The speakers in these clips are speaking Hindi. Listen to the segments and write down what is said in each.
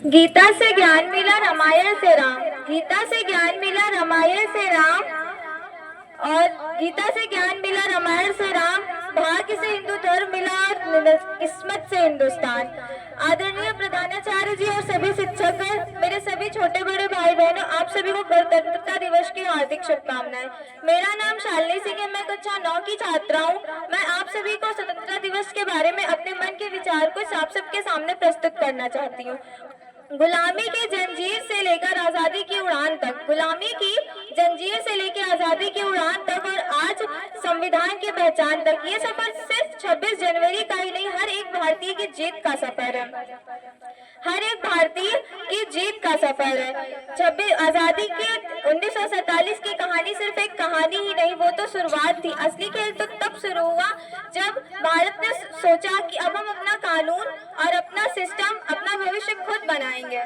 गीता से ज्ञान मिला रामायण से राम। गीता से ज्ञान मिला रामायण से राम और गीता से ज्ञान मिला रामायण से राम। भाग्य से हिंदू धर्म मिला और किस्मत से हिंदुस्तान। आदरणीय प्रधानाचार्य जी और सभी शिक्षक, मेरे सभी छोटे बड़े भाई बहनों, आप सभी को गणतंत्रता दिवस की हार्दिक शुभकामनाएं। मेरा नाम शालिनी सिंह है, मैं कक्षा 9 की छात्रा हूँ। मैं आप सभी को स्वतंत्रता दिवस के बारे में अपने मन के विचार को आप सबके सामने प्रस्तुत करना चाहती हूँ। गुलामी की जंजीर से लेकर आजादी की उड़ान तक, गुलामी की जंजीर से लेकर आजादी की उड़ान तक और आज संविधान की पहचान तक, ये सफर सिर्फ 26 जनवरी का ही नहीं, हर एक भारतीय की जीत का सफर है। हर एक भारतीय की जीत का सफर है। 26 आजादी की 1947 की कहानी सिर्फ एक कहानी ही नहीं, वो तो शुरुआत थी। असली खेल तो तब शुरू हुआ जब भारत ने सोचा कि अब हम अपना कानून और अपना सिस्टम, अपना भविष्य खुद बनाएंगे।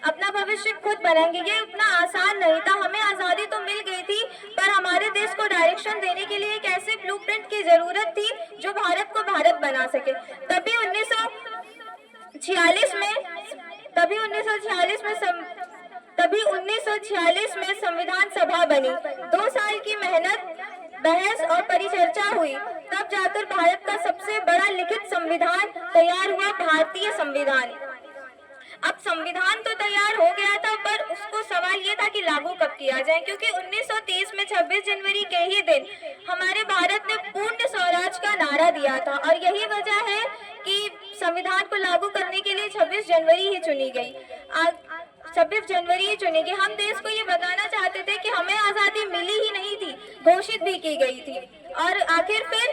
अपना भविष्य खुद बनाएंगे। ये उतना आसान नहीं था। हमें आजादी तो मिल गई थी, पर हमारे देश को डायरेक्शन देने के लिए एक ऐसे ब्लूप्रिंट की जरूरत थी जो भारत को भारत बना सके। तभी 1946 में संविधान सभा बनी। 2 साल की मेहनत, बहस और परिचर्चा हुई, तब जाकर भारत का सबसे बड़ा लिखित संविधान तैयार हुआ, भारतीय संविधान। अब संविधान तो तैयार हो गया था, पर उसको सवाल ये था कि लागू कब किया जाए, क्योंकि 1930 में 26 जनवरी के ही दिन हमारे भारत ने पूर्ण स्वराज का नारा दिया था और यही वजह है कि संविधान को लागू करने के लिए 26 जनवरी ही चुनी गई। 26 जनवरी ही चुनी गई। हम देश को ये बताना चाहते थे कि हमें आजादी मिली ही नहीं थी, घोषित भी की गई थी और आखिर फिर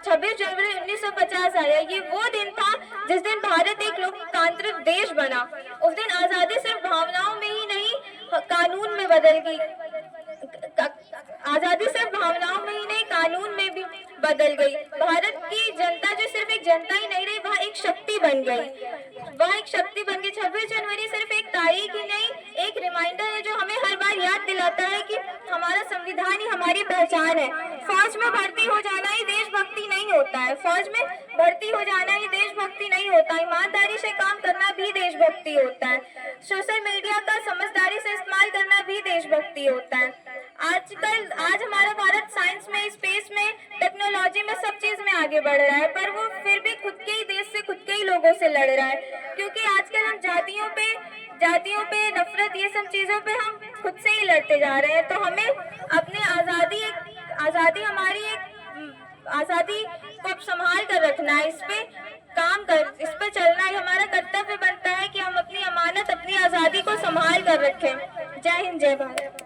26 जनवरी 1950 आया। ये वो दिन था जिस दिन भारत एक लोकतांत्रिक देश बना। उस दिन आजादी सिर्फ भावनाओं में ही नहीं, कानून में बदल गई। आजादी सिर्फ भावनाओं में ही नहीं, कानून में भी बदल गई। भारत की जनता जो सिर्फ एक जनता ही नहीं रही, वह एक शक्ति बन गई। वह एक शक्ति बन गई। 26 जनवरी सिर्फ एक तारीख ही नहीं, एक रिमाइंडर है जो हमें हर बार याद दिलाता है कि हमारा संविधान ही हमारी पहचान है। फौज में भर्ती हो जाना ही देशभक्ति नहीं होता है। फौज में भर्ती हो जाना ही देशभक्ति नहीं होता। ईमानदारी से काम करना भी देशभक्ति होता है। सोशल मीडिया का समझदारी से इस्तेमाल करना भी देशभक्ति होता है। आज हमारा भारत साइंस में, स्पेस में, टेक्नोलॉजी में, सब चीज में आगे बढ़ रहा है, पर वो फिर भी खुद के ही देश से, खुद के ही लोगों से लड़ रहा है। क्योंकि आजकल हम जातियों पे नफरत, ये सब चीजों पे हम खुद से ही लड़ते जा रहे हैं। तो हमें अपनी आजादी को अब संभाल कर रखना है। इस पे चलना है। हमारा कर्तव्य बनता है कि हम अपनी अमानत, अपनी आजादी को संभाल कर रखें। जय हिंद, जय भारत।